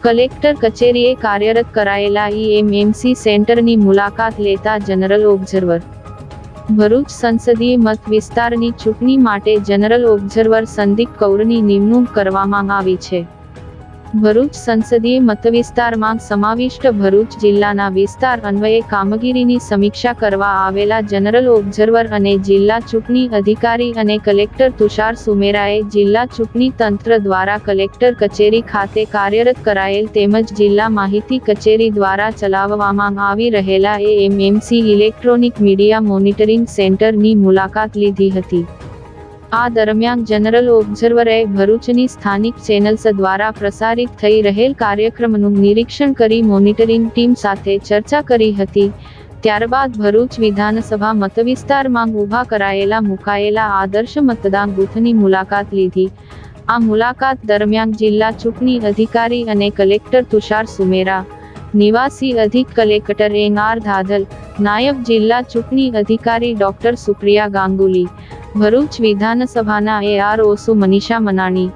Collector કચેરીએ કાર્યરત કરાયેલા EMMC સેન્ટરની મુલાકાત લેતા જનરલ ઓબ્ઝર્વર ભરૂચ સંસદીય મત વિસ્તારની ચૂંટણી માટે જનરલ ઓબ્ઝર્વર સંદીપ કૌરની નિમણૂક કરવામાં આવી છે. ભરૂચ સંસદીય મતવિસ્તારમાં સમાવિષ્ટ ભરૂચ જિલ્લાના વિસ્તાર અન્વયે કામગીરીની સમીક્ષા કરવા આવેલા જનરલ ઓબ્ઝર્વર અને જિલ્લા ચૂંટણી અધિકારી અને કલેક્ટર તુષાર સુમેરાએ જિલ્લા ચૂંટણી તંત્ર દ્વારા કલેક્ટર કચેરી ખાતે કાર્યરત કરાયેલ તેમજ જિલ્લા માહિતી કચેરી દ્વારા ચલાવવામાં આવી રહેલા EMMC ઇલેક્ટ્રોનિક મીડિયા મોનિટરિંગ સેન્ટરની મુલાકાત લીધી હતી. આ દરમિયાન જનરલ ઓબ્ઝર્વરે ભરૂચની સ્થાનિક ચેનલ્સ દ્વારા પ્રસારિત થઈ રહેલ કાર્યક્રમનું નિરીક્ષણ કરી મોનિટરિંગ ટીમ સાથે ચર્ચા કરી હતી. ત્યારબાદ ભરૂચ વિધાનસભા મતવિસ્તારમાં ઊભા કરાયેલા મુકાયેલા આદર્શ મતદાન બૂથની મુલાકાત લીધી. આ મુલાકાત દરમિયાન જિલ્લા ચૂંટણી અધિકારી અને કલેક્ટર તુષાર સુમેરા, નિવાસી અધિક કલેક્ટર NR ધાધલ, નાયબ જિલ્લા ચૂંટણી અધિકારી ડોક્ટર સુપ્રિયા ગાંગુલી, ભરૂચ વિધાનસભાના ARO મનીષા મનાણી,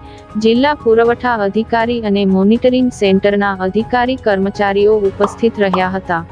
જિલ્લા પુરવઠા અધિકારી અને મોનિટરિંગ સેન્ટરના અધિકારી કર્મચારીઓ ઉપસ્થિત રહ્યા હતા.